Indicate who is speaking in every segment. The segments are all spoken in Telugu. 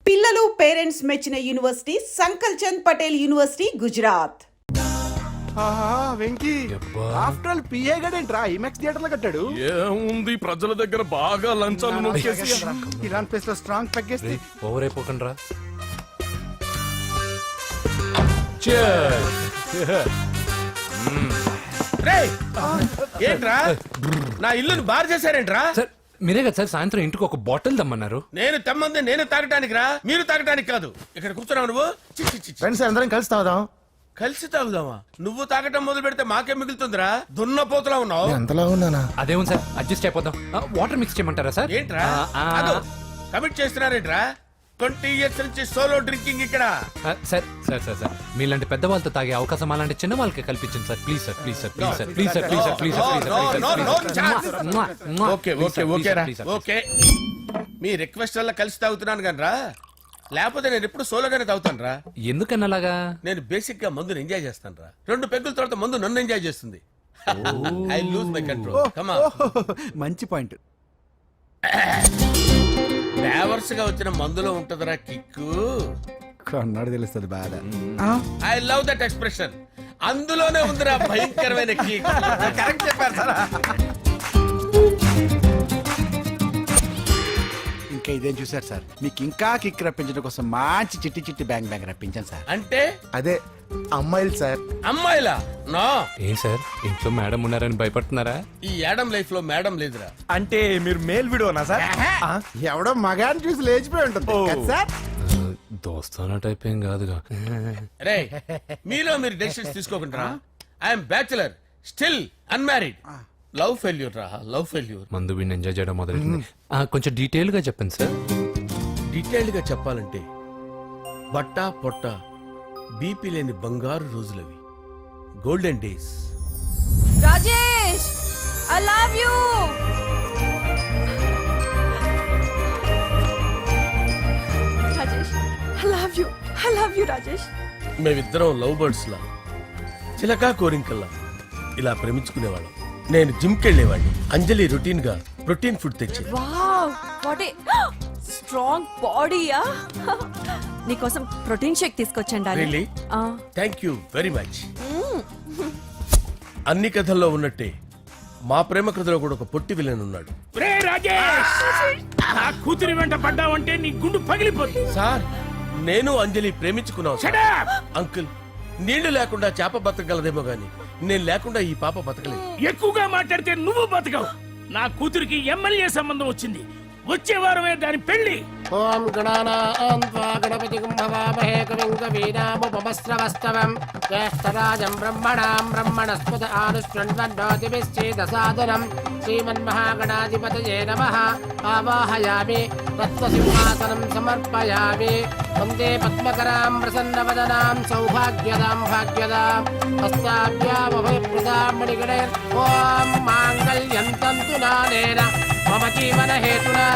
Speaker 1: పిల్లలు పేరెంట్స్ మెచ్చిన university Sankalchand Patel university Gujarat.
Speaker 2: Venky after all పిఏ గడేంట్రా ఇమెక్స్ థియేటర్ లో కట్టాడు.
Speaker 3: ఏముంది ప్రజల దగ్గర బాగా లంచాలు నొక్కేసి
Speaker 2: ఇలాంటి ప్లేస్ లో స్ట్రాంగ్ తగ్గేస్తే
Speaker 4: ఓవర్ అయిపోకండి రా.
Speaker 5: ఏంట్రా నా ఇల్లుని బార్ చేశారేంట్రా?
Speaker 4: సార్ మీరే కదా సార్ సాయంత్రం ఇంటికి ఒక బాటిల్ దమ్మన్నారు.
Speaker 5: నేను తెమ్మంది నేను తాగటానికి రా, మీరు తాగటానికి కాదు. ఇక్కడ కూర్చున్నావు నువ్వు. చి, చి, చి, చి.
Speaker 2: ఫ్రెండ్స్ అందరం కలిసి తాగుదాం.
Speaker 5: కలిసి తాగుదామా? నువ్వు తాగటం మొదలు పెడితే మాకేం మిగులుతుందిరా? దున్నపోతులా ఉన్నావు.
Speaker 2: ఎంతలా ఉన్నానా?
Speaker 4: అదేమో సార్ అడ్జస్ట్ అయిపోదాం. వాటర్ మిక్స్ చేయమంటారా సార్?
Speaker 5: ఏంట్రా కమిట్ చేస్తున్నారేంట్రా? 20 years నుంచి సోలో డ్రింకింగ్ ఇక్కడ.
Speaker 4: సార్ సార్ సార్ సార్ మీలాంటి పెద్ద వాళ్ళతో తాగే అవకాశం అలాంటి చిన్న వాళ్ళకి కల్పించండి sir. Please sir please sir please sir please sir please sir please sir
Speaker 5: okay okay okay రా ఓకే. మీ రిక్వెస్ట్ వల్ల కలిసి తాగుతున్నాను కానీ రా, లేకపోతే నేను ఎప్పుడు సోలోగానే తాగుతాను రా.
Speaker 4: ఎందుకన్నా అలాగా?
Speaker 5: నేను బేసిక్ గా మందుని ఎంజాయ్ చేస్తాను రా. 2 పెగ్గుల తర్వాత మందు నన్ను ఎంజాయ్ చేస్తుంది. I lose my control. Come on.
Speaker 2: మంచి పాయింట్.
Speaker 5: ఫ్లేవర్స్ గా వచ్చిన మందులో ఉంటదిరా కిక్కు.
Speaker 2: కన్నాడు తెలుస్తుంది బాధ.
Speaker 5: I love that expression. అందులోనే ఉందిరా భయంకరమైన కిక్. కరెక్ట్ చెప్పారు సార్.
Speaker 2: ఇంకా ఇదేం చూసారు సార్, మీకు ఇంకా కిక్ రప్పించడం కోసం మంచి చిట్టి చిట్టి బ్యాంగ్ బ్యాంగ్ రప్పించాను సార్.
Speaker 5: అంటే
Speaker 2: అదే అమ్మాయిలు సార్.
Speaker 5: అమ్మాయిలా? నో.
Speaker 4: ఏం సార్ ఇంట్లో మేడం ఉన్నారని భయపడుతున్నారా?
Speaker 5: ఈ యాడమ్ లైఫ్ లో మేడం లేదురా.
Speaker 6: అంటే మీరు మేల్ వీడియోనా సార్?
Speaker 2: ఎవడో మగాన్ని చూసి లేచిపోయి ఉంటుంది కదా సార్.
Speaker 4: దోస్తానా టైప్ ఏం కాదుగా.
Speaker 5: రే మీలో మీరు డెసిషన్స్ తీసుకోకుండా. I'm bachelor still unmarried. Love failure రా, లవ్ ఫెయిల్యూర్.
Speaker 4: మందు వీడిని ఎంజాయ్ చేయడం మొదలైంది. కొంచెం డీటెయిల్ గా చెప్పండి సార్.
Speaker 5: డీటెయిల్డ్ గా చెప్పాలంటే బట్టా పొట్ట బీపీ లేని బంగారు రోజులవి, golden days.
Speaker 7: Rajesh I love you. Rajesh I love you, I love you Rajesh.
Speaker 5: మేమిద్దరం లవ్ బర్డ్స్ లా, చిలకా కోరింకల్లా ఇలా ప్రేమించుకునేవాళ్ళం. నేను జిమ్ కెళ్ళేవాడిని. అంజలి రొటీన్ గా ప్రోటీన్ ఫుడ్ తెచ్చి.
Speaker 7: వావ్ వాట్ ఏ స్ట్రాంగ్ బాడీయా. నీకోసం ప్రోటీన్ షేక్ తీసుకొచ్చండి.
Speaker 5: Really? Thank you very much. అన్ని కథల్లో ఉన్నట్టే మా ప్రేమ కథలో కూడా ఒక పొట్టి విలన్ ఉన్నాడు.
Speaker 6: కూతురి వెంట పడ్డావంటే నీ గుండు పగిలిపోతుంది.
Speaker 5: సార్ నేను అంజలి ప్రేమించుకున్నాను. అంకుల్ నీళ్లు లేకుండా చేప బతకగలదేమో గాని నేను లేకుండా ఈ పాప బతకలేదు.
Speaker 6: ఎక్కువగా మాట్లాడితే నువ్వు బతకవు. నా కూతురికి ఎమ్మెల్యే సంబంధం వచ్చింది. వచ్చే వారమే దాని పెళ్లి.
Speaker 8: ఓం గణపతిం భవామహే కవిం కవీనాముపమస్రవస్తవం జ్యేష్ఠరాజం బ్రహ్మణాం బ్రహ్మణస్పద ఆనుష్ఠ్వన్నోతిభిశ్చేదసాదనం శ్రీమన్మహాగణాధిపతయే నమః. ఆవాహయామి తత్వసింహాసనం సమర్పయామి. వందే పద్మకరాం ప్రసన్నవదనాం సౌభాగ్యదాం భాగ్యదాం హస్తాభ్యామభయప్రదాం మణిగణే. ఓం మాంగళ్యం తంతు నానేన మమ జీవన హేతునా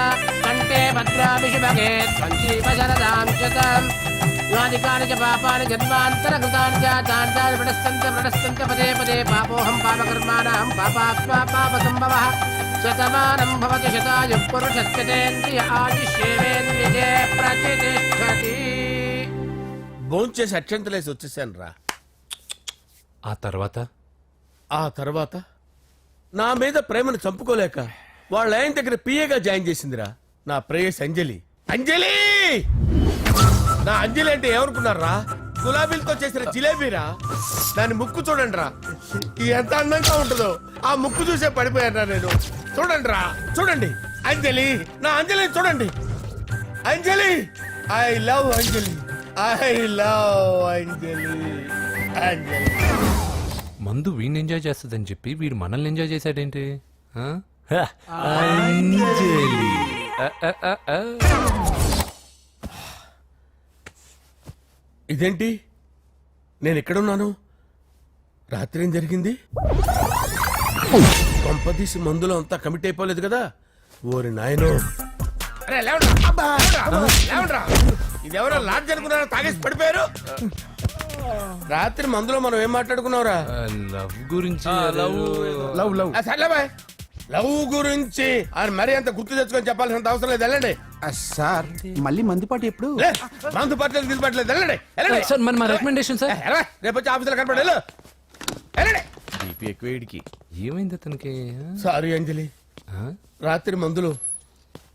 Speaker 8: కంటే భద్రామి శుభగే త్వం జీవ శరదాం శతం. యాని కాని చ పాపాని జన్మాంతరకృతాని చ తాని ప్రణశ్యంత పదే పదే పాపోహం పాపకర్మాణం పాపాత్మా పాపసంభవః. శతమానం భవతి శతాయుః పురుషస్యేంద్రియ ఆయుష్యేవేంద్రియే ప్రతిష్ఠతి.
Speaker 5: భోంచేసి అక్షంతలేసి వచ్చేసాను రా.
Speaker 4: ఆ తర్వాత
Speaker 5: నా మీద ప్రేమను చంపుకోలేక వాళ్ళ ఆయన దగ్గర పిఏగా జాయిన్ చేసిందిరా నా ప్రేయస్ అంజలి. అంజలి నా అంజలి అంటే ఏమనుకున్నారా? గులాబీలతో చేసిన జిలేబీరా. దాని ముక్కు చూడండి రా, ఎంత అందంగా ఉంటుందో. ఆ ముక్కు చూసే పడిపోయారా నేను. చూడండి రా, చూడండి అంజలి, నా అంజలిని చూడండి. Anjali I love Anjali, I love Anjali. Anjali
Speaker 4: మందు వీడిని ఎంజాయ్ చేస్తుందని చెప్పి వీడు మనల్ని ఎంజాయ్ చేశాడేంటి? అంజలి
Speaker 5: ఇదేంటి నేను ఎక్కడున్నాను? రాత్రి ఏం జరిగింది? కొంపదీసి మందులో అంతా కమిట్ అయిపోలేదు కదా? ఓరి నాయనో. ఇదెవరో లాడ్జ్ అనుకున్నారో తాగేసి పడిపోయారు. రాత్రి మందులో మనం ఏం మాట్లాడుకున్నావురా?
Speaker 4: లవ్ గురించి.
Speaker 5: లవ్ గురించి ఆయన మరీ అంత గుర్తు తెచ్చుకొని చెప్పాల్సినంత అవసరం లేదు. వెళ్ళండి.
Speaker 2: సార్ మళ్ళీ మందుపాటి ఎప్పుడు
Speaker 5: లే, మందు పట్టలేదు తీసుపట్టలేదు వెళ్ళండి వెళ్ళండి
Speaker 4: సార్ మరి మా రికమెండేషన్ సార్
Speaker 5: ఎలా రేపు వచ్చి ఆఫీసులో కనపడి వెళ్ళు వెళ్ళండి బీపీ ఎక్కువ వీడికి
Speaker 4: ఏమైంది అతనికి
Speaker 5: సారీ అంజలి
Speaker 4: ఆ?
Speaker 5: రాత్రి మందులు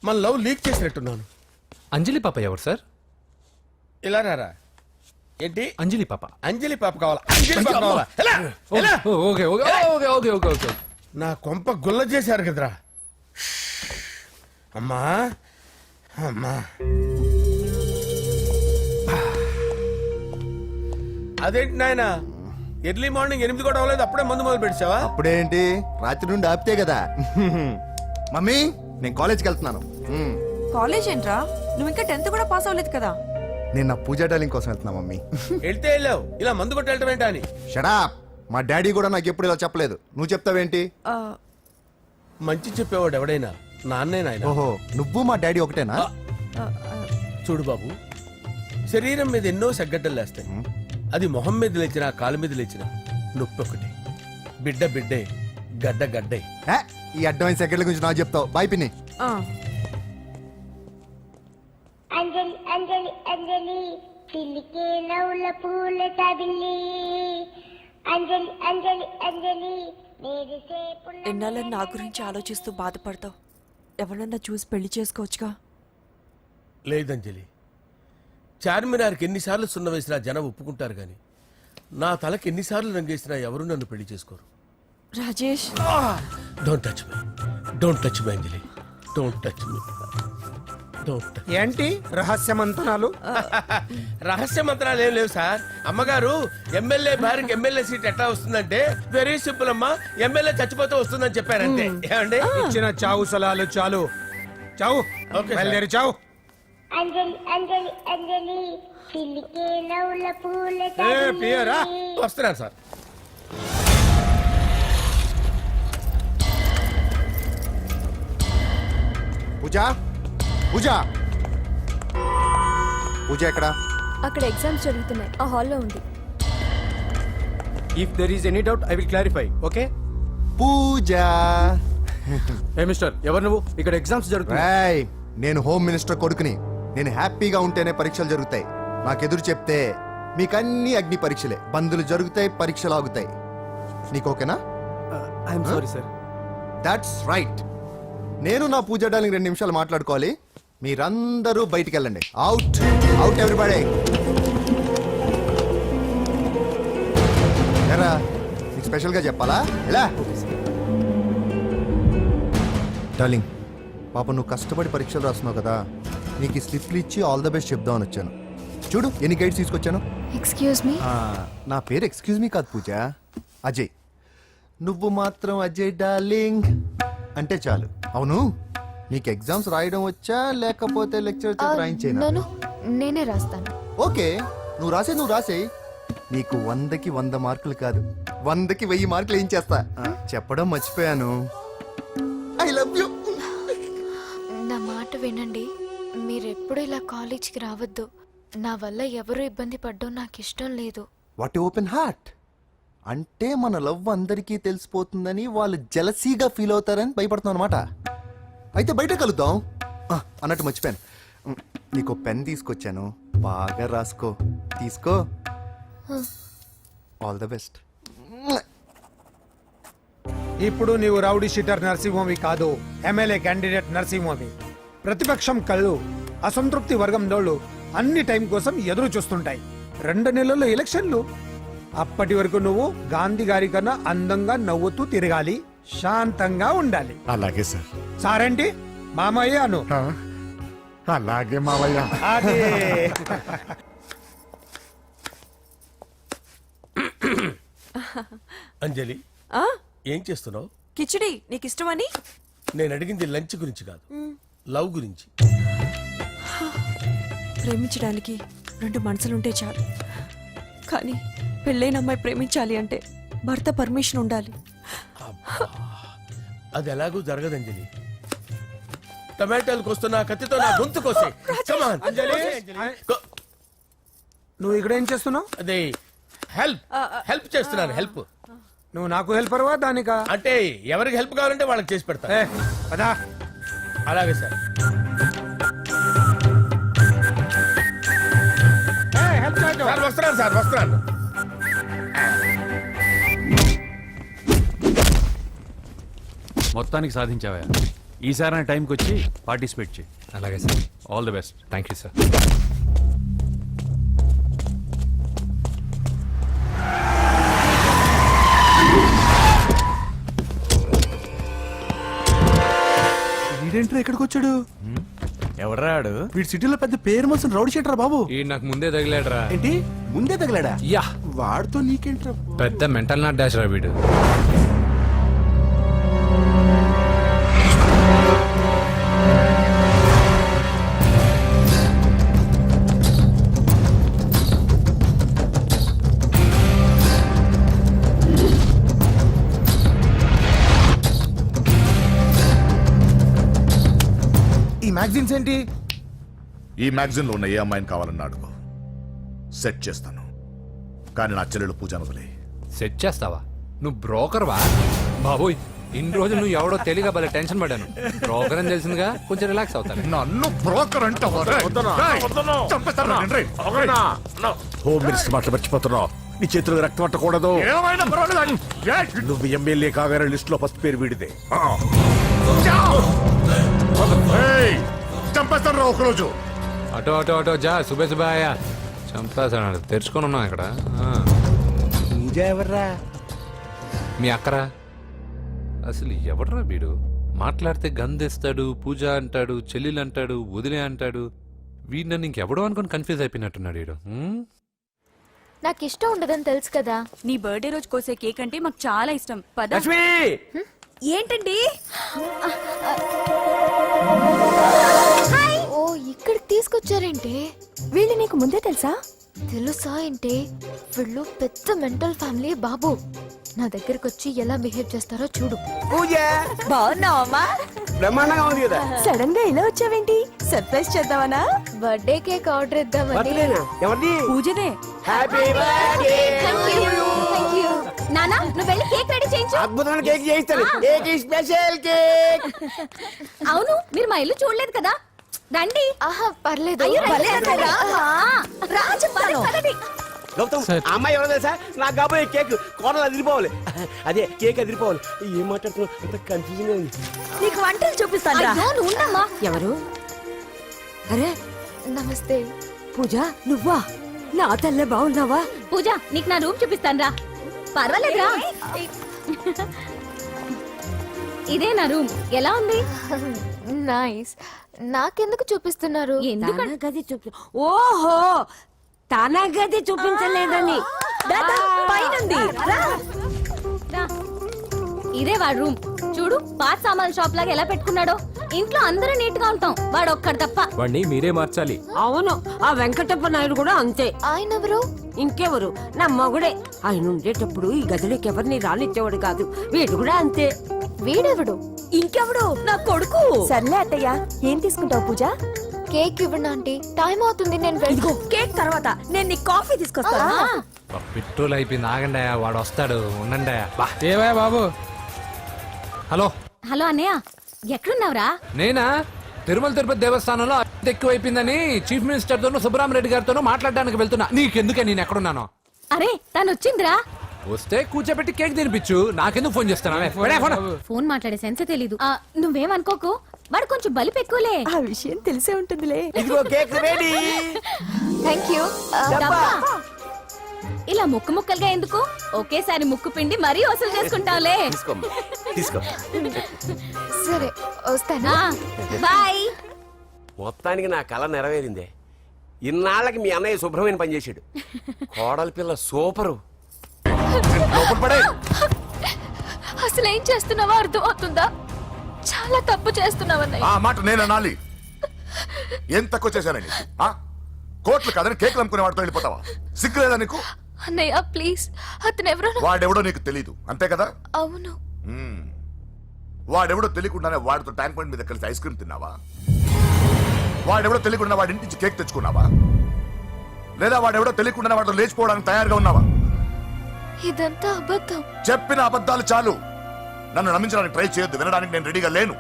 Speaker 5: మన లవ్ లీక్ చేసినట్టున్నాను.
Speaker 4: అంజలి పాప ఎవరు సార్?
Speaker 5: ఇలా రారా ఏంటి
Speaker 4: అంజలి పాప.
Speaker 5: అంజలి పాప కావాలా అంజలి పాప కావాలా ఎలా? ఎలా?
Speaker 4: Okay okay okay okay okay okay.
Speaker 5: నా కొంప గుల్ల చేశారు కదరా. అమ్మా అమ్మా అదేంటి నాయన ఎర్లీ మార్నింగ్ 8 కూడా అవ్వలేదు అప్పుడే మందు మొదలు పెట్టావా?
Speaker 9: అప్పుడేంటి రాత్రి నుండి ఆపితే కదా. మమ్మీ నేను కాలేజ్కి వెళ్తున్నాను.
Speaker 7: కాలేజ్ ఏంట్రా నువ్వు ఇంకా 10th కూడా పాస్ అవ్వలేదు కదా.
Speaker 9: నేను నా పూజా డాలింగ్ కోసం వెళ్తున్నా మమ్మీ.
Speaker 5: వెళ్తే వెళ్ళావు ఇలా మందు కొట్టి వెళ్ళటం ఏంటా అని.
Speaker 9: షడా మా డాడీ కూడా నాకు ఎప్పుడు ఇలా చెప్పలేదు. నువ్వు చెప్తావేంటి?
Speaker 7: ఆ,
Speaker 5: మంచి చెప్పేవాడు ఎవడైనా నాన్నే నాయన.
Speaker 9: ఓహో నువ్వు మా డాడీ ఒకటేనా?
Speaker 7: ఆ, ఆ,
Speaker 5: చూడు బాబు శరీరం మీద ఎన్నో సగ్గడ్డలు లేస్తాయి. అది మొహం మీద లేచినా కాలు మీద లేచినా నొప్పి ఒకటి. బిడ్డ బిడ్డే గడ్డ గడ్డే.
Speaker 9: ఏ, ఈ అడ్వాన్స్ సెకండ్ల గురించి నాకు చెప్తావు. బాయ్ పిన్ని.
Speaker 7: ఆ.
Speaker 10: అంజలి అంజలి అంజలి పిల్లికే నవ్వుల పూల తబిల్లి అంజలి అంజలి అంజలి నేరిసే పుల్ల
Speaker 7: ఎన్నాళ్ళని నా గురించి ఆలోచిస్తూ బాధపడతావు. ఎవరన్నా చూసి పెళ్లి చేసుకోవచ్చుగా.
Speaker 5: లేదంజలి చార్మినార్కి ఎన్నిసార్లు సున్న వేసినా జనం ఒప్పుకుంటారు గాని నా తలకి ఎన్నిసార్లు రంగేసినా ఎవరు నన్ను పెళ్లి చేసుకోరు.
Speaker 7: Rajesh
Speaker 5: don't touch me don't touch me Anjali don't touch me don't.
Speaker 2: ఏంటి రహస్య మంతనాలు?
Speaker 5: రహస్య మంత్రాలు ఏం లేవు సార్. అమ్మగారు ఎమ్మెల్యే భార్యకి ఎమ్మెల్యే సీట్ ఎట్లా వస్తుందంటే వెరీ సింపుల్ అమ్మా, ఎమ్మెల్యే చచ్చిపోతే వస్తుందని చెప్పారంతే. ఏమండి
Speaker 2: ఇచ్చిన చావు సలాలు చాలు. చావు
Speaker 5: ఓకే సార్.
Speaker 2: బయలుదేరి చావు.
Speaker 10: అంజలి అంజలి అంజలి పిల్లికే నవ్వుల పూల
Speaker 2: పియరా?
Speaker 10: తబిల్లి
Speaker 5: వస్తున్నాను సార్.
Speaker 9: పూజ పూజ పూజ ఎక్కడ?
Speaker 7: అక్కడ ఎగ్జామ్స్ జరుగుతున్నాయి. ఆ హాల్లో ఉంది.
Speaker 2: If there is any doubt I will clarify. Okay
Speaker 9: Pooja.
Speaker 2: ఏ మిస్టర్ ఎవరు నువ్వు? ఇక్కడ ఎగ్జామ్స్ జరుగుతున్నాయి.
Speaker 9: రాయ్ నేను హోమ్ మినిస్టర్ కొడుకుని. నేను హ్యాపీగా ఉంటేనే పరీక్షలు జరుగుతాయి. నాకెదురు చెప్తే మీకన్నీ అగ్ని పరీక్షలే. బందులు జరుగుతాయి, పరీక్షలు ఆగుతాయి. నీకు ఓకేనా?
Speaker 2: I'm sorry sir.
Speaker 9: That's right. నేను నా పూజ డాలింగ్ 2 నిమిషాలు మాట్లాడుకోవాలి. మీరందరూ బయటికి వెళ్ళండి. Out out everybody. ఎరా నీకు స్పెషల్గా చెప్పాలా? ఎలా డార్లింగ్ పాప నువ్వు కష్టపడి పరీక్షలు రాస్తున్నావు కదా, నీకు ఈ స్లిప్లు ఇచ్చి ఆల్ ద బెస్ట్ చెప్దామని వచ్చాను. చూడు ఎన్ని గైడ్స్ తీసుకొచ్చాను.
Speaker 7: Excuse me.
Speaker 9: నా పేరు ఎక్స్క్యూజ్ మీ కాదు పూజ, అజయ్. నువ్వు మాత్రం అజయ్ డార్లింగ్ అంటే చాలు. అవును నీకు ఎగ్జామ్స్ రాయడం వచ్చా లేకపోతే లెక్చర్ రాయించేనా?
Speaker 7: నేనే రాస్తాను.
Speaker 9: ఓకే నువ్వు రాసేయి. నీకు 100కి 100 మార్కులు కాదు, 100కి 1000 మార్కులు ఏం చేస్తా. చెప్పడం మర్చిపోయాను. I love you.
Speaker 11: నా మాట వినండి. మీరెప్పుడు ఇలా కాలేజ్కి రావద్దు. నా వల్ల ఎవరు ఇబ్బంది పడ్డం నాకు ఇష్టం లేదు.
Speaker 9: What open heart. అంటే మన లవ్ అందరికీ తెలిసిపోతుందని వాళ్ళు జలసీగా ఫీల్ అవుతారని భయపడుతున్నాం అనమాట. అయితే బయట కలుద్దాం. అన్నట్టు మర్చిపోయాను, నీకు పెన్ తీసుకొచ్చాను, బాగా రాసుకో. తీసుకో. All the best.
Speaker 2: ఇప్పుడు నీవు రౌడీ షీటర్ నరసింహవి కాదు, ఎమ్మెల్యే క్యాండిడేట్ నరసింహవి. ప్రతిపక్షం కళ్ళు అసంతృప్తి వర్గం డోళ్ళు అన్ని టైం కోసం ఎదురు చూస్తుంటాయి. 2 నెలల్లో ఎలక్షన్లు. అప్పటి వరకు నువ్వు గాంధీ గారి కన్నా అందంగా నవ్వుతూ తిరగాలి, శాంతంగా ఉండాలి.
Speaker 3: అలాగే సార్.
Speaker 2: సారేంటి మామయ్య అను.
Speaker 3: అలాగే మావయ్య.
Speaker 2: అదే
Speaker 5: అంజలి
Speaker 7: ఆ,
Speaker 5: ఏం చేస్తున్నావు?
Speaker 7: కిచిడి నీకు ఇష్టమని.
Speaker 5: నేను అడిగింది లంచ్ గురించి కాదు, లవ్ గురించి.
Speaker 7: ప్రేమించడానికి 2 మనసులుంటే చాలు. కానీ పెళ్ళైన అమ్మాయి ప్రేమించాలి అంటే భర్త పర్మిషన్ ఉండాలి.
Speaker 5: అది ఎలాగూ జరగదు అంజలి. టమాటాలు కోస్తున్నా కత్తితో నా గొంతు కోసే. Come on.
Speaker 2: అంజలి.
Speaker 5: Go-
Speaker 2: నువ్వు ఇక్కడ ఏం చేస్తున్నావు?
Speaker 5: అదే హెల్ప్ చేస్తున్నాను. హెల్ప్
Speaker 2: నువ్వు నాకు హెల్పర్వా దానికా?
Speaker 5: అంటే ఎవరికి హెల్ప్ కావాలంటే వాళ్ళకి చేసి పెడతా.
Speaker 2: ఏ, పదా.
Speaker 5: అలాగే సార్. సార్ వస్తున్నాను సార్ వస్తున్నాను.
Speaker 3: మొత్తానికి సాధించావా? ఈసారి టైంకి వచ్చి పార్టిసిపేట్ చేయి.
Speaker 4: అలాగే sir.
Speaker 3: All the best.
Speaker 4: Thank you sir.
Speaker 9: వీడేంట్రా ఎక్కడికి వచ్చాడు?
Speaker 3: ఎవడ్రాడు?
Speaker 9: వీడి సిటీలో పెద్ద పేరు మోసిన రౌడీ షీటరా బాబు.
Speaker 4: ఈ నాకు ముందే తగిలాడరా.
Speaker 9: ఏంటి ముందే తగిలాడా?
Speaker 4: యా,
Speaker 9: వాడితో నీకేంట్రా?
Speaker 4: పెద్ద మెంటల్ నాట్ డాష్ రా వీడు.
Speaker 9: ఈ మ్యాగజైన్స్ ఏంటి?
Speaker 12: ఈ మ్యాగజైన్ లో ఉన్న ఏ అమ్మాయిని కావాలన్నా అడుగు, సెట్ చేస్తాను. కానీ నా చెల్లెలు పూజను వదిలే.
Speaker 4: సెట్ చేస్తావా? నువ్వు బ్రోకర్ వా? బాబోయ్, ఇన్ని రోజులు నువ్వు ఎవడో తెలియక భలే టెన్షన్ పడ్డాను. బ్రోకర్ అని తెలిసిందిగా కొంచెం రిలాక్స్ అవుతాను.
Speaker 12: నన్ను బ్రోకర్ అంటావా?
Speaker 5: హోమ్ మినిస్టర్ మాటలు మర్చిపోతున్నావు. నీ చేతులు రక్తం పట్టకూడదు. నువ్వు ఎమ్మెల్యే కాగానే లిస్ట్ లో ఫస్ట్ పేరు వీడిదే.
Speaker 12: చంపేస్తాను ఒకరోజు.
Speaker 4: అటో అటో అటో జా, సుబే సుబాయ చంపేస్తాడు. తెరుచుకొని ఉన్నాం ఇక్కడ.
Speaker 5: పూజ ఎవర్రా?
Speaker 4: మీ అక్కరా? అసలు ఎవడరా వీడు? మాట్లాడితే గంధేస్తాడు, పూజ అంటాడు, చెల్లెలు అంటాడు, వదిలే అంటాడు. వీడు నన్ను ఇంకెవడో అనుకుని కన్ఫ్యూజ్ అయిపోయినట్టున్నాడు వీడు.
Speaker 11: నాకు ఇష్టం ఉండదని తెలుసు కదా.
Speaker 7: నీ బర్త్డే రోజు కోసే కేక్ అంటే మాకు చాలా ఇష్టం. పద. ఏంటండి?
Speaker 11: ఓ, ఇక్కడికి తీసుకొచ్చారేంటే?
Speaker 7: వీళ్ళు నీకు ముందే తెలుసా?
Speaker 11: తెలుసా ఏంటి? వీళ్ళు పెద్ద మెంటల్ ఫ్యామిలీ బాబు. నా దగ్గరకు వచ్చి ఎలా బిహేవ్ చేస్తారో చూడు.
Speaker 8: పూజ
Speaker 7: బాగున్నావమ్మా?
Speaker 8: బ్రహ్మాండంగా ఉంది కదా.
Speaker 7: సడన్ గా ఇలా వచ్చావేంటి? సర్ప్రైజ్ చేద్దామనా?
Speaker 11: బర్త్డే కేక్ ఆర్డర్ ఇద్దామని.
Speaker 8: బర్త్డేనా? ఎవరిది?
Speaker 7: పూజనే.
Speaker 8: Happy birthday.
Speaker 11: Thank you.
Speaker 7: నానా, నువ్వు వెళ్ళి కేక్ రెడీ చేయించు.
Speaker 8: అద్భుతమైన కేక్ చేయిస్తాను. Cake special cake.
Speaker 7: అవును, మీరు మా ఇల్లు చూడలేదు కదా? రండి.
Speaker 11: ఆహా, పర్లేదు.
Speaker 8: గౌతమ్, ఆ అమ్మాయి ఎవరో తెలుసా? నాకు కాబోయే కేక్ కోడలు అదిరిపోవాలి. అదే కేక్ అదిరిపోవాలి. ఏం మాట్లాడుతున్నావు? అంత కన్ఫ్యూజన్ గా ఉంది.
Speaker 7: నీకు వంటలు చూపిస్తాను. ఉండమ్మా. ఎవరు? అరే,
Speaker 11: నమస్తే.
Speaker 7: పూజ నువ్వా? నా తల్లే బాగున్నావా? పూజ, నీకు నా రూమ్ చూపిస్తాను రా. పర్వాలేదురా. ఇదే నా రూమ్. ఎలా ఉంది?
Speaker 11: నైస్. నాకెందుకు చూపిస్తున్నారు?
Speaker 7: ఎందుకంటే గది చూపి. ఓహో, తన గది చూపించలేదని. పైనుంది. ఇదే వాడు రూమ్. చూడు, పాత సామాన్ షాప్ లాగా ఎలా పెట్టుకున్నాడో. ఇంట్లో అందరూ నీట్ గా ఉంటాం, వాడు ఒక్కడు తప్ప.
Speaker 3: వాడిని మీరే మార్చాలి.
Speaker 7: అవును, ఆ వెంకటప్ప నాయుడు కూడా అంతే.
Speaker 11: ఆయన ఎవరు?
Speaker 7: ఇంకెవరు? నా మగుడే. ఆయన ఉండేటప్పుడు ఈ గదిలోకి ఎవరిని రానిచ్చేవాడు కాదు. వీడు కూడా అంతే.
Speaker 11: వీడెవడు?
Speaker 7: ఇంకెవడు? నా కొడుకు. సర్లే అత్తయ్య, ఏం తీసుకుంటావు పూజ?
Speaker 11: కేక్ ఇవ్వండి ఆంటీ, టైం అవుతుంది. నేను
Speaker 7: ఇదిగో కేక్ తర్వాత నేను నీకు కాఫీ తీసుకొస్తాను.
Speaker 4: పెట్రోల్ అయిపోయింది, ఆగండి. వాడు వస్తాడు, ఉండండి.
Speaker 3: ఏవా బాబు?
Speaker 4: హలో
Speaker 7: హలో అన్నయ్య, ఎక్కడున్నావురా?
Speaker 4: నేనా? తిరుమల తిరుపతి దేవస్థానంలో అత్యంత ఎక్కువైపోయిందని చీఫ్ మినిస్టర్ తోనూ సుబ్బరామరెడ్డి గారితోనూ మాట్లాడడానికి వెళ్తున్నా. నీకెందుకే నేను ఎక్కడున్నాను?
Speaker 7: అరే, తను వచ్చిందిరా.
Speaker 4: వస్తే కూర్చోబెట్టి కేక్ తినిపించు. నాకెందుకు ఫోన్ చేస్తాను?
Speaker 7: ఫోన్ మాట్లాడే సెన్స్ తెలీదు. నువ్వేమనుకోకు, వాడు కొంచెం బలిపు ఎక్కువలే. ఆ విషయం తెలిసే ఉంటుందిలే.
Speaker 8: ఇదిగో కేక్ రెడీ.
Speaker 11: Thank you.
Speaker 7: ఇలా ముక్కు ముక్కలుగా ఎందుకు? ఒకేసారి ముక్కు పిండి మరీ వసూలు చేసుకుంటావులే.
Speaker 8: తీసుకో.
Speaker 11: సరే, వస్తానా?
Speaker 7: బాయ్.
Speaker 8: మొత్తానికి నా కళ నెరవేరిందే. ఇన్నాళ్ళకి మీ అన్నయ్య శుభ్రమైన పని చేశాడు. కోడలి పిల్ల సూపరు.
Speaker 11: అసలు ఏం చేస్తున్నావో అర్థం అవుతుందా? చాలా తప్పు చేస్తున్నావన్నయ్య.
Speaker 12: ఆ మాట నేను అనాలి. ఏం తక్కువ చేశానండి? కోట్లు కాదని కేకులు అమ్ముకునే వాడితో వెళ్ళిపోతావా? సిగ్గులేదా నీకు?
Speaker 11: అన్నయ్య ప్లీజ్, అతను ఎవరో.
Speaker 12: వాడెవడో నీకు తెలీదు, అంతే కదా?
Speaker 11: అవును.
Speaker 12: వాడెవడో తెలియకుండానే వాడితో ట్యాంక్ పాయింట్ మీద కలిసి ఐస్ క్రీమ్ తిన్నావా? వాడెవడో తెలియకుండా వాడి ఇంటి నుంచి కేక్ తెచ్చుకున్నావా? లేదా వాడెవడో తెలియకుండానే వాడితో లేచిపోవడానికి తయారుగా ఉన్నావా?
Speaker 11: ఇదంతా అబద్ధం.
Speaker 12: చెప్పిన అబద్ధాలు చాలు. నన్ను నమ్మించడానికి ట్రై చేయొద్దు. వినడానికి నేను రెడీగా లేను.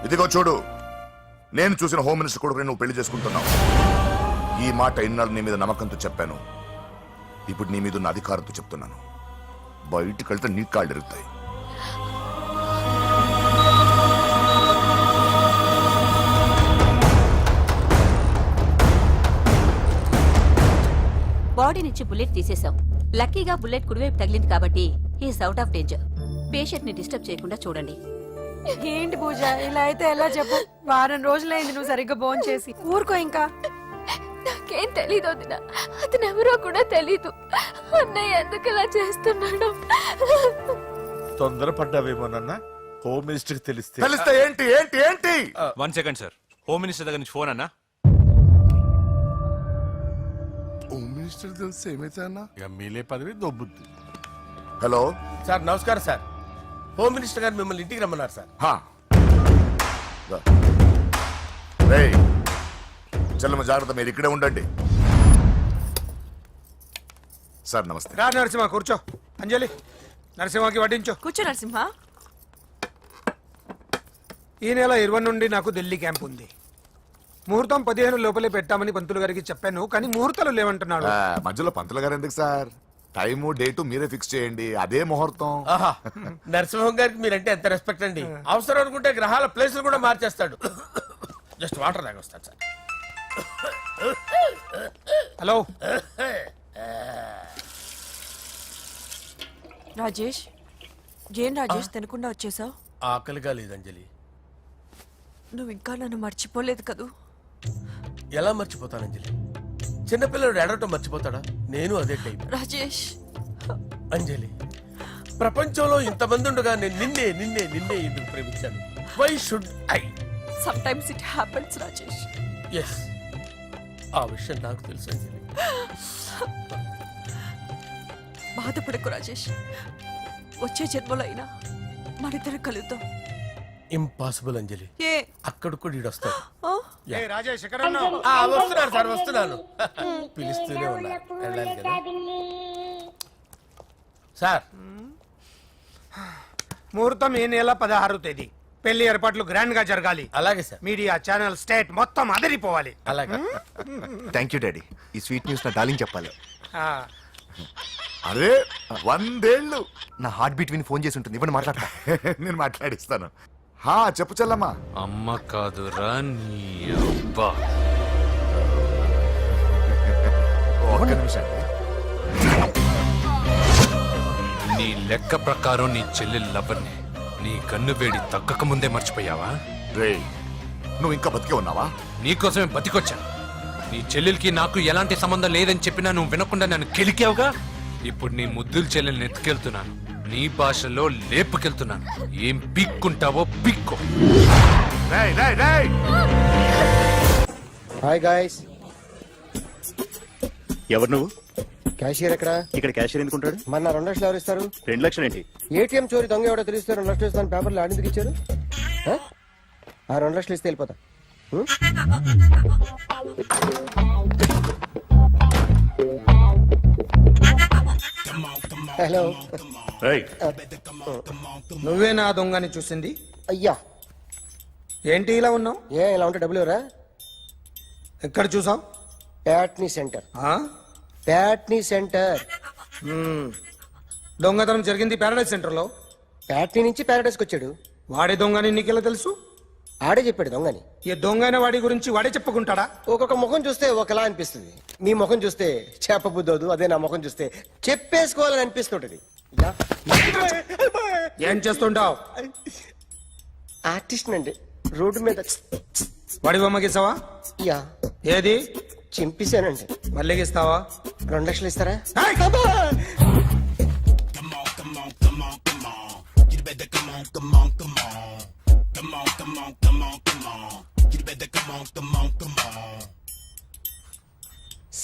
Speaker 12: ఇదిగో చూడు, నేను చూసిన హోమ్ మినిస్టర్ కొడుకుని నువ్వు పెళ్లి చేసుకుంటున్నావు. ఈ మాట ఇన్నాళ్ళు నీ మీద నమ్మకంతో చెప్పాను. ఇప్పుడు నీ మీద ఉన్న అధికారంతో చెప్తున్నాను, బయటికి వెళ్తే నీ కాళ్ళు ఎరుగుతాయి.
Speaker 11: బాడీ నుంచి బుల్లెట్ తీసేశాం. లక్కీగా బుల్లెట్ కుడివైపు తగిలింది కాబట్టి he's out of danger. Patient ని డిస్టర్బ్ చేయకుండా చూడండి.
Speaker 7: ఏంటి పూజ ఇలా అయితే ఎలా చెప్పు? వారం రోజులైంది నువ్వు సరిగ్గా భోంచేసి చేసి. ఊరుకో ఇంకా.
Speaker 11: నాకేం తెలీదు వదిన, అతను ఎవరో కూడా తెలీదు. అన్నయ్య ఎందుకు ఇలా చేస్తున్నాడు?
Speaker 5: తొందరపడ్డావేమోనన్నా, హోమ్ మినిస్టర్ తెలిస్తే.
Speaker 12: తెలిస్తే ఏంటి ఏంటి ఏంటి?
Speaker 3: 1 సెకండ్ సార్, హోమ్ మినిస్టర్ దగ్గర నుంచి ఫోన్ అన్నా.
Speaker 12: హోమ్ మినిస్టర్ తెలిస్తే ఏమైతే అన్నా?
Speaker 5: ఎమ్మెల్యే పదవి దొబ్బుద్ది.
Speaker 12: హలో
Speaker 5: సార్ నమస్కారం సార్. హోమ్ మినిస్టర్ గారు మిమ్మల్ని ఇంటికి రమ్మన్నారు సార్.
Speaker 12: చెల్లమ్మ జాగ్రత్త, మీరు ఇక్కడే ఉండండి. సార్ నమస్తే.
Speaker 2: రా నరసింహ, కూర్చో. అంజలి, నరసింహకి వడ్డించు.
Speaker 7: కూర్చో నరసింహ.
Speaker 2: ఈ నెల 20 నుండి నాకు ఢిల్లీ క్యాంప్ ఉంది. ముహూర్తం 15 లోపలే పెట్టామని పంతులు గారికి చెప్పాను, కానీ ముహూర్తాలు లేవంటున్నాడు.
Speaker 12: మధ్యలో పంతులు గారు ఎందుకు సార్? టైము డేటు మీరే ఫిక్స్ చేయండి, అదే ముహూర్తం.
Speaker 5: ఆహా, నరసింహం గారికి మీరంటే ఎంత రెస్పెక్ట్ అండి. అవసరం అనుకుంటే గ్రహాల ప్లేసులు కూడా మార్చేస్తాడు. జస్ట్ వాటర్ తాగొస్తాడు సార్.
Speaker 2: హలో
Speaker 7: రాజేష్, ఏం రాజేష్ తినకుండా వచ్చేసావు?
Speaker 5: ఆకలిగా లేదు అంజలి.
Speaker 7: నువ్వు ఇంకా నన్ను మర్చిపోలేదు కదూ?
Speaker 5: ఎలా మర్చిపోతాను అంజలి? చిన్నపిల్లడు ఏడవటం మర్చిపోతాడా? నేను అదే టైప్.
Speaker 7: రాజేష్,
Speaker 5: అంజలి, ప్రపంచంలో ఇంతమంది ఉండగా నేను నిన్నే నిన్నే నిన్నే ఎందుకు ప్రేమించాను? Why should I?
Speaker 7: Sometimes it happens Rajesh.
Speaker 5: Yes, ఆ విషయం నాకు తెలుసు అంజలి.
Speaker 7: బాధపడకు రాజేష్, వచ్చే జన్మలో అయినా మనిద్దరం కలుద్దాం.
Speaker 5: ఇంపాసిబుల్ అంజలి.
Speaker 7: ఏ
Speaker 5: అక్కడ కూడా ఈడొస్తాడు.
Speaker 7: ఆ?
Speaker 2: ఏ రాజేష్, ఎక్కడ ఉన్నావు?
Speaker 5: వస్తున్నాను సార్, వస్తున్నాను. పిలుస్తూనే ఉన్నా, వెళ్ళాలి కదా సార్.
Speaker 2: ముహూర్తం ఈ నెల 16వ తేదీ. పెళ్లి ఏర్పాట్లు గ్రాండ్ గా జరగాలి.
Speaker 5: అలాగే సార్.
Speaker 2: మీడియా ఛానల్ స్టేట్ మొత్తం అదిరిపోవాలి.
Speaker 5: అలాగే.
Speaker 9: Thank you daddy. ఈ స్వీట్ న్యూస్ నా డార్లింగ్ చెప్పాలి.
Speaker 2: ఆ,
Speaker 12: అరే 100 ఏళ్ళు.
Speaker 9: నా హార్ట్ బీట్ విని ఫోన్ చేసి ఉంటుంది, ఇవ్వండి మాట్లాడతా.
Speaker 12: నేను మాట్లాడిస్తాను. చెప్పు చెల్లమ్మా.
Speaker 4: అమ్మ కాదురా నీ అబ్బా.
Speaker 12: ఒక్క నిమిషం.
Speaker 4: నీ లెక్క ప్రకారం నీ చెల్లెలు లవ్వర్ని నీ కన్ను వేడి తగ్గక ముందే మర్చిపోయావా?
Speaker 12: రేయ్, నువ్వు ఇంకా బతికే ఉన్నావా?
Speaker 4: నీకోసమే బతికొచ్చా. నీ చెల్లెలకి నాకు ఎలాంటి సంబంధం లేదని చెప్పినా నువ్వు వినకుండా నన్ను కెలికావుగా. ఇప్పుడు నీ ముద్దుల చెల్లెల్ని ఎత్తుకెళ్తున్నాను, నీ భాషలో లేపుకెళ్తున్నాను. ఏం పిక్కుంటావో పిక్కో.
Speaker 12: రేయ్ రేయ్ రేయ్.
Speaker 8: Hi guys.
Speaker 13: ఎవరు నువ్వు?
Speaker 8: క్యాషియర్ ఎక్కడ?
Speaker 13: ఇక్కడ క్యాషియర్ ఎందుకుంటాడు?
Speaker 8: మన 2 లక్షలు ఎవరు ఇస్తారు?
Speaker 13: 2 లక్షలు ఏంటి?
Speaker 8: ఏటీఎం చోరీ దొంగ ఎవడో తెలిస్తే 2 లక్షలు ఇస్తాను పేపర్లు ఆడిందుకు ఇచ్చారు. ఆ 2 లక్షలు ఇస్తే వెళ్ళిపోతా. హలో.
Speaker 13: రేయ్,
Speaker 2: నువ్వే నా దొంగని చూసింది?
Speaker 8: అయ్యా,
Speaker 2: ఏంటి ఇలా ఉన్నావు?
Speaker 8: ఇలా ఉంటే డబ్బులు ఎవరా?
Speaker 2: ఎక్కడ చూసావు?
Speaker 8: ప్యాట్నీ సెంటర్. ప్యాట్నీ సెంటర్.
Speaker 2: దొంగతనం జరిగింది ప్యారడైజ్ సెంటర్ లో.
Speaker 8: ప్యాట్నీ నుంచి ప్యారడైస్కి వచ్చాడు.
Speaker 2: వాడే దొంగని నీకెలా తెలుసు?
Speaker 8: ఆడే చెప్పాడు దొంగని.
Speaker 2: ఈ దొంగైన వాడి గురించి వాడే చెప్పుకుంటాడా?
Speaker 8: ఒక్కొక్క ముఖం చూస్తే ఒకలా అనిపిస్తుంది. మీ ముఖం చూస్తే చెప్పబుద్దోదు, అదే నా ముఖం చూస్తే చెప్పేసుకోవాలని అనిపిస్తుంటది.
Speaker 2: ఏం చేస్తుంటావు?
Speaker 8: ఆర్టిస్ట్ అండి, రోడ్డు మీద.
Speaker 2: వాడి బొమ్మ గీసావా?
Speaker 8: యా.
Speaker 2: ఏది?
Speaker 8: చింపేశానండి.
Speaker 2: మళ్ళీ గీస్తావా?
Speaker 8: 2 లక్షలు ఇస్తారా?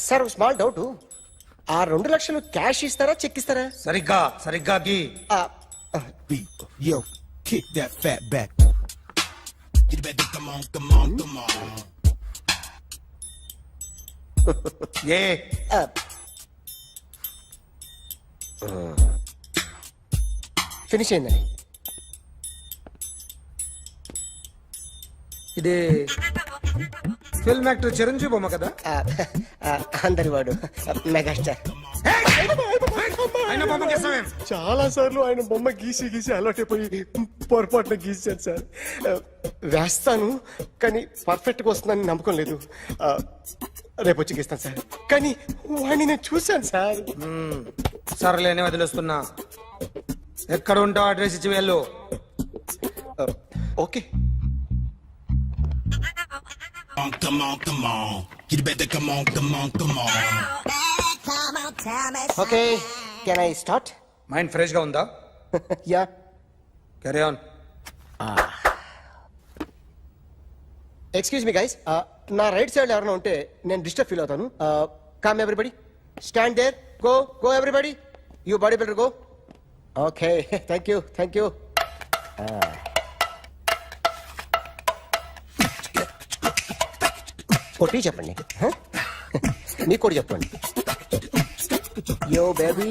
Speaker 8: సార్ స్మాల్ డౌట్, ఆ 2 లక్షలు క్యాష్ ఇస్తారా చెక్ ఇస్తారా?
Speaker 2: సరిగ్గా సరిగ్గా గీ.
Speaker 5: Yo, kick that fat back.
Speaker 2: A
Speaker 8: finish అయిందండి.
Speaker 2: ఇది ఫిల్మ్ యాక్టర్ చిరంజీవి బొమ్మ కదా?
Speaker 8: అందరి వాడు మెగాస్టార్.
Speaker 2: ఆయన బొమ్మ గీసావేం?
Speaker 5: చాలా సార్లు ఆయన బొమ్మ గీసి అలవాటైపోయి పొరపాటున గీసాను సార్. వేస్తాను కానీ పర్ఫెక్ట్ గా వస్తుందని నమ్మకం లేదు. రేపు వచ్చి గీస్తాను సార్. కానీ వాడిని నేను చూశాను సార్.
Speaker 2: సర్లేని వదిలేస్తున్నా. ఎక్కడ ఉంటావు అడ్రస్ ఇచ్చి వెళ్ళు.
Speaker 5: Okay. Okay can I start?
Speaker 2: Mind fresh గా ఉందా?
Speaker 5: Yeah.
Speaker 2: Carry on.
Speaker 5: Excuse me guys, నా రైట్ సైడ్ ఎవరైనా ఉంటే నేను డిస్టర్బ్ ఫీల్ అవుతాను. Come everybody, stand there, go everybody, you body builder go. Okay, thank you. కొట్టి చెప్పండి, మీకు కూడా చెప్పండి. Yo baby,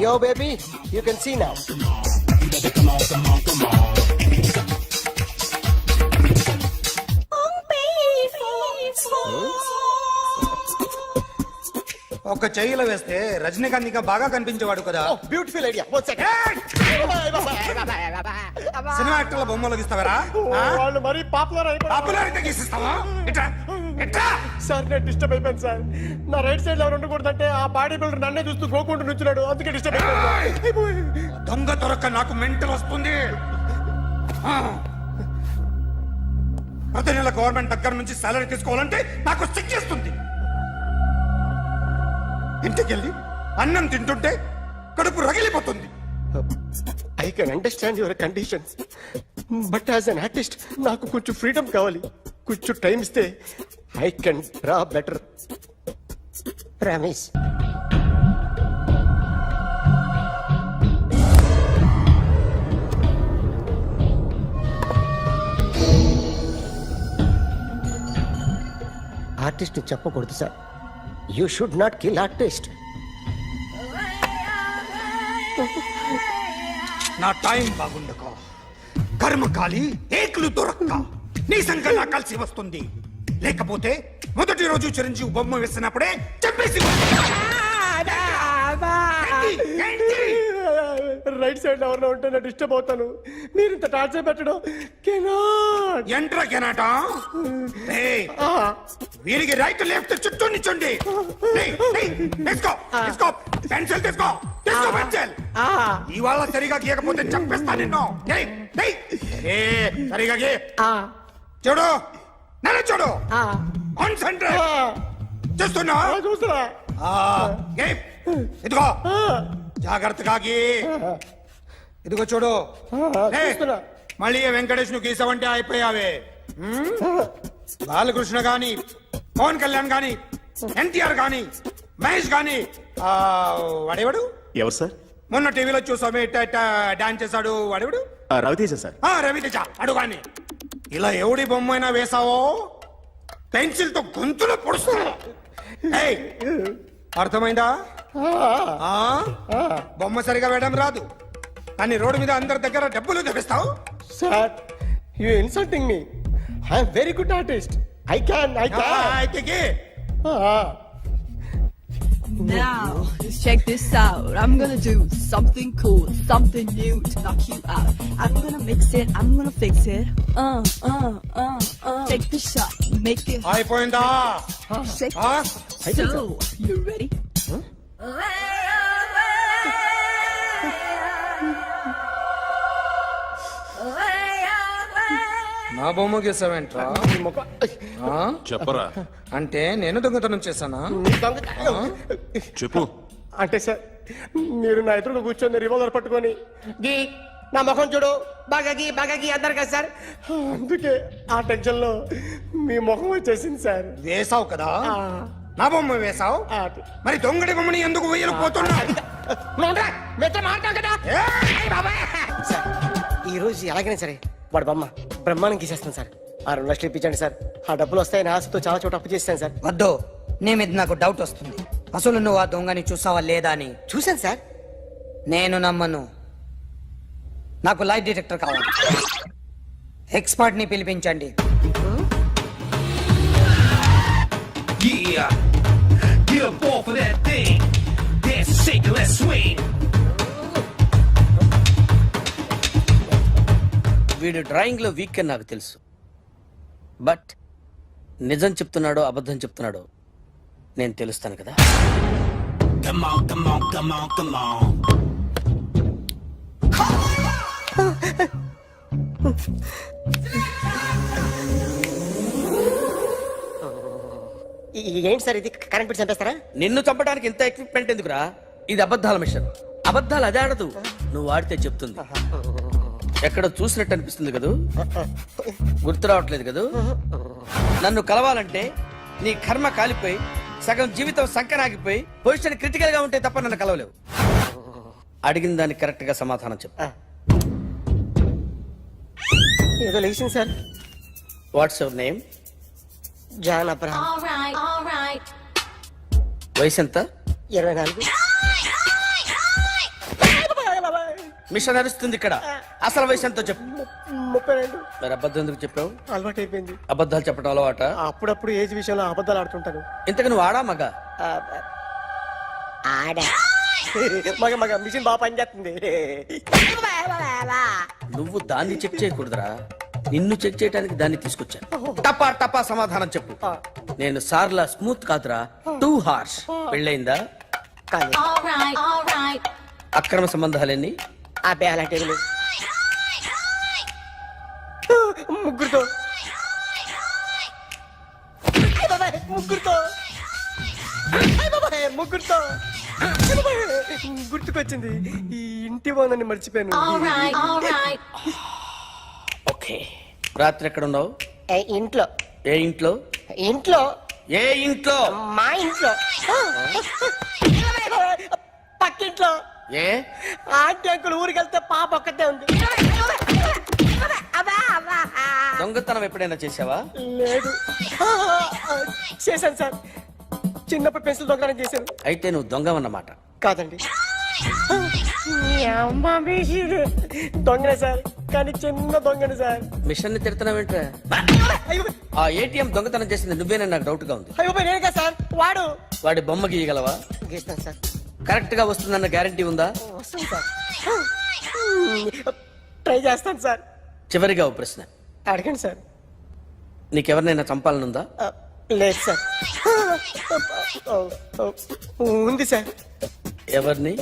Speaker 5: yo baby, you can see now.
Speaker 2: ఒక చెయ్యిలో వేస్తే రజనీకాంత్ ఇంకా బాగా కనిపించేవాడు కదా.
Speaker 5: Beautiful idea. One second.
Speaker 2: Cinema యాక్టర్ల బొమ్మలు గీస్తావరా?
Speaker 5: వాళ్ళు మరి
Speaker 2: పాపులారిటీ గీసిస్తావా?
Speaker 5: సార్ నేను డిస్టర్బ్ అయిపోయాను సార్. నా రైట్ సైడ్ ఎవరు ఉండకూడదంటే ఆ బాడీ బిల్డర్ నన్నే చూస్తూ గోకుంటూ నుంచున్నాడు, అందుకే డిస్టర్బ్ అయిపోయాను.
Speaker 2: దొంగ దొరక్క నాకు మెంటల్ వస్తుంది. ప్రతి నెల గవర్నమెంట్ దగ్గర నుంచి సాలరీ తీసుకోవాలంటే నాకు సిగ్గేస్తుంది. ఇంటికెళ్ళి అన్నం తింటుంటే కడుపు రగిలిపోతుంది.
Speaker 5: I can understand your conditions, but as an artist నాకు కొంచెం ఫ్రీడమ్ కావాలి. కొంచెం టైం ఇస్తే I can draw better. Promise. Artist చెప్పకూడదు sir. You should not kill artist.
Speaker 2: నా టైం బాగుండక కర్మకాలి ఏకులు దొరక్క నీ సంకల్లా కలిసి వస్తుంది. లేకపోతే మొదటి రోజు చిరంజీవి బొమ్మ వేసినప్పుడే చెప్పేసి
Speaker 5: రైట్ సైడ్ ఎవరిలో ఉంటే నేను డిస్టర్బ్ అవుతాను. మీరు ఇంత టార్చర్ పెట్టడం
Speaker 2: ఎంట్రా కెనాట. వీరికి రైట్ లెఫ్ట్ చుట్టూ నిచ్చండి. పెన్సిల్ తీసుకో, పెన్సిల్. ఇవాళ సరిగా గీయకపోతే చంపేస్తా నిన్ను. సరిగా గీ. చూడు, నన్ను చూడు. కాన్సంట్రేట్ చూస్తున్నా. ఇదిగో జాగ్రత్తగా గీ. ఇదిగో చూడు. మళ్ళీ వెంకటేష్ ను గీసావంటే అయిపోయావే. బాలకృష్ణ గాని, పవన్ కళ్యాణ్ గాని, ఎన్టీఆర్ గాని, మహేష్ గాని, వాడేవాడు
Speaker 13: ఎవరు సార్?
Speaker 2: మొన్న టీవీలో చూసామే డాన్స్ చేశాడు వాడేవాడు?
Speaker 13: రవితేజ సార్.
Speaker 2: రవితేజ అడు గాని. ఇలా ఎవడి బొమ్మ అయినా వేసావో పెన్సిల్ తో గొంతులో పొడుస్తా. అర్థమైందా? బొమ్మ సరిగా వేయడం రాదు కానీ రోడ్డు మీద అందరి దగ్గర డబ్బులు తెప్పిస్తావు.
Speaker 5: Sir you insulting me. I am very good artist. I can.
Speaker 14: Now, check this out. I'm gonna do something cool, something new to knock you out. I'm gonna mix it, I'm gonna fix it. Take the shot, make it.
Speaker 2: అయిపోయిందా?
Speaker 14: Shake it. So, you ready?
Speaker 2: నా బొమ్మ గీసావేంట్రా?
Speaker 3: చెప్పరా.
Speaker 2: అంటే నేను దొంగతనం చేశానా?
Speaker 3: చెప్పు.
Speaker 5: అంటే సార్ మీరు నా ఎదురుగా కూర్చొని రివాల్వర్ పట్టుకొని గీ నా ముఖం చూడు బాగా గీ అన్నారు కదా సార్. అందుకే ఆ టెన్షన్ లో మీ ముఖం వచ్చేసింది సార్.
Speaker 2: వేసావు కదా, నా బొమ్మ వేసావు. మరి దొంగడి బొమ్మని ఎందుకు వేయలేకపోతున్నా?
Speaker 5: సార్ ఈ రోజు ఎలాగైనా సరే వాడు బొమ్మ బ్రహ్మాండం గీసేస్తాను సార్. 6 లక్షలు ఇప్పించండి సార్. ఆ డబ్బులు వస్తాయని ఆశతో చాలా చోట అప్పు చేస్తాను సార్.
Speaker 1: వద్దు, నీ మీద నాకు డౌట్ వస్తుంది. అసలు నువ్వు ఆ దొంగని చూసావా లేదా అని.
Speaker 5: చూశాను సార్.
Speaker 1: నేను నమ్మను. నాకు లైట్ డిటెక్టర్ కావాలి. ఎక్స్పర్ట్ ని పిలిపించండి.
Speaker 8: వీడు డ్రాయింగ్ లో వీక్ అని నాకు తెలుసు, బట్ నిజం చెప్తున్నాడో అబద్ధం చెప్తున్నాడో నేను తెలుస్తాను కదా.
Speaker 15: ఏంటి సార్ ఇది, కరెంట్ బిల్ చంపేస్తారా?
Speaker 8: నిన్ను చంపడానికి ఇంత ఎక్విప్మెంట్ ఎందుకురా? ఇది అబద్ధాల మిషన్. అబద్ధాలు అదే ఆడదు, నువ్వు ఆడితే చెప్తుంది. ఎక్కడ చూసినట్టు అనిపిస్తుంది కదూ, గుర్తు రావట్లేదు కదూ. నన్ను కలవాలంటే నీ కర్మ కాలిపోయి సగం జీవితం సంకనాగిపోయి పొజిషన్ క్రిటికల్ గా ఉంటే తప్ప నన్ను కలవలేవు. అడిగిన దానికి కరెక్ట్ గా సమాధానం చెప్పు.
Speaker 15: ఏదో లేచింది sir.
Speaker 8: What's your name?
Speaker 15: John Abraham.
Speaker 8: వయసు ఎంత?
Speaker 15: 24.
Speaker 8: మిషన్ నడుస్తుంది ఇక్కడ. అసలు వయసు ఎంతో చెప్పు.
Speaker 15: 32.
Speaker 8: మరి అబద్ధం ఎందుకు చెప్పావు?
Speaker 15: అలవాటు అయిపోయింది.
Speaker 8: అబద్ధాలు చెప్పడం అలవాట?
Speaker 15: అప్పుడప్పుడు ఏజ్ విషయంలో అబద్ధాలు ఆడుతుంటాను.
Speaker 8: ఇంతకు నువ్వు ఆడా మగ?
Speaker 15: ఆడా. మగ మగ మిషన్ బాగా పనిచేస్తుంది.
Speaker 8: నువ్వు దాన్ని చెక్ చేయకూడదురా, నిన్ను చెక్ చేయడానికి దాన్ని తీసుకొచ్చాను. టపా టపా సమాధానం చెప్పు. నేను సార్లా స్మూత్ కాదురా, టూ హార్ష్. పెళ్ళయిందా?
Speaker 15: కానీ
Speaker 8: అక్రమ సంబంధాలన్నీ?
Speaker 15: అబ్బాయి అలాంటి ముగ్గురుతో ముగ్గురుతో ముగ్గురుతో గుర్తుకొచ్చింది. ఈ ఇంటి బాగుందని మర్చిపోయాను.
Speaker 8: ఓకే. రాత్రి ఎక్కడ ఉన్నావు?
Speaker 15: ఇంట్లో.
Speaker 8: ఏ ఇంట్లో?
Speaker 15: ఇంట్లో.
Speaker 8: ఏ ఇంట్లో?
Speaker 15: మా ఇంట్లో. పక్కింట్లో.
Speaker 8: ఏ
Speaker 15: ఆంటీ అంకుల్ ఊరికి వెళ్తే పాప ఒక్కతే ఉంది.
Speaker 8: దొంగతనం ఎప్పుడైనా చేసావా?
Speaker 15: లేదు. చేశాను సార్, చిన్నప్పుడు పెన్సిల్ దొంగతనం చేశాను.
Speaker 8: అయితే నువ్వు దొంగవన్నమాట.
Speaker 15: కాదండి, దొంగనే సార్, కానీ చిన్న దొంగని సార్.
Speaker 8: మిషన్ ని తిడుతున్నావేంట్రా? ఆ ఏటీఎం దొంగతనం చేసింది నువ్వేనని నాకు డౌట్ గా ఉంది.
Speaker 15: అయ్యో నేనే సార్.
Speaker 8: వాడి బొమ్మ గీయగలవా?
Speaker 15: గీస్తాను సార్.
Speaker 8: కరెక్ట్ గా వస్తుందన్న గ్యారంటీ ఉందా?
Speaker 15: వస్తాను సార్, ట్రై చేస్తాను సార్.
Speaker 8: చివరిగా ఓ ప్రశ్న
Speaker 15: అడగండి సార్.
Speaker 8: నీకెవరినైనా చంపాలనుందా?
Speaker 15: లేదు సార్. ఉంది సార్.
Speaker 8: ఎవరిని?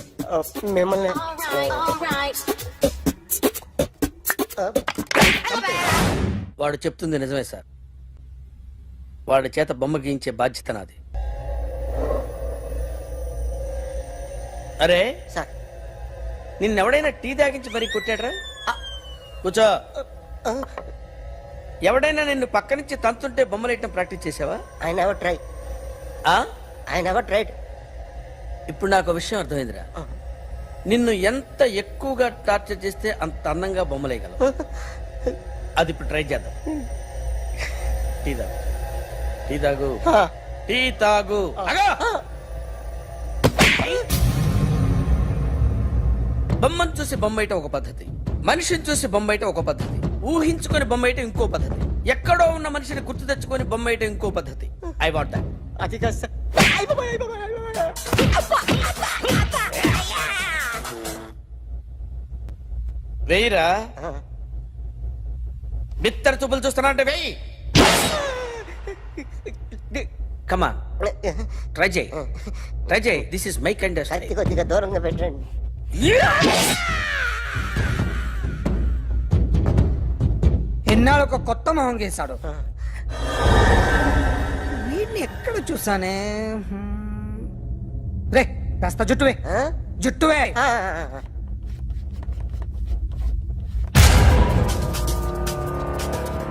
Speaker 15: మిమ్మల్ని.
Speaker 8: వాడు చెప్తుంది నిజమే సార్. వాడి చేత బొమ్మ గీయించే బాధ్యత నాది. అరే
Speaker 15: సార్,
Speaker 8: నిన్నెవడైనా టీ తాగించి మరీ కొట్టాడ్రా? కూర్చో. ఎవడైనా నిన్ను పక్క నుంచి తంతుంటే బొమ్మలేయటం ప్రాక్టీస్ చేసావా?
Speaker 15: I never try. I never tried.
Speaker 8: ఇప్పుడు నాకు ఒక విషయం అర్థమైందిరా. నిన్ను ఎంత ఎక్కువగా టార్చర్ చేస్తే అంత అందంగా బొమ్మలేయగలవు. అది ఇప్పుడు ట్రై చేద్దాం. టీ తాగు, టీ తాగు, టీ తాగు. బొమ్మను చూసి బొమ్మయటం ఒక పద్ధతి, మనిషిని చూసి బొమ్మయటం ఒక పద్ధతి, ఊహించుకొని బొమ్మయటం ఇంకో పద్ధతి, ఎక్కడో ఉన్న మనిషిని గుర్తు తెచ్చుకొని బొమ్మయటం ఇంకో పద్ధతి. I want that.
Speaker 15: అది కాదు సార్.
Speaker 8: వెయ్యిరా. బిత్తర చూపులు చూస్తున్నా అంటే వెయ్యి. కమాన్, ట్రై చేయి, ట్రై చేయి. This is my kind of style.
Speaker 15: కొద్దిగా దూరంగా పెట్టండి.
Speaker 1: ఎన్నాళ్ళు ఒక కొత్త మొహం గీశాడు. వీడిని ఎక్కడ చూసానే? రే కాస్త జుట్టువే, జుట్టువే.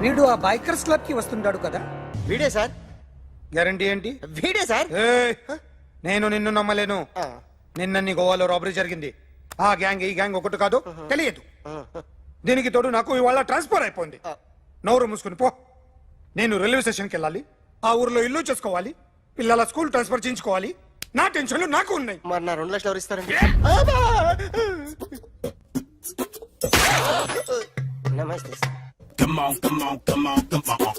Speaker 1: వీడు ఆ బైకర్స్ క్లబ్ కి వస్తుంటాడు కదా?
Speaker 15: వీడే సార్.
Speaker 2: గ్యారంటీ ఏంటి?
Speaker 15: వీడే సార్.
Speaker 2: నేను నిన్ను నమ్మలేను. నిన్న నీ గోవాలో రాబరీ జరిగింది. ఆ గ్యాంగ్ ఈ గ్యాంగ్ ఒకటి కాదు, తెలియదు. దీనికి తోడు నాకు ఇవాళ ట్రాన్స్ఫర్ అయిపోయింది. నోరు మూసుకుని పో. నేను రైల్వే స్టేషన్కి వెళ్ళాలి, ఆ ఊర్లో ఇల్లు చేసుకోవాలి, పిల్లల స్కూల్ ట్రాన్స్ఫర్ చేయించుకోవాలి. నా టెన్షన్లు నాకు ఉన్నాయి.
Speaker 15: మరి నా 2 లక్షలు ఎవరు ఇస్తారండి? నమస్తే sir.
Speaker 6: Come on, come on, come on, come on.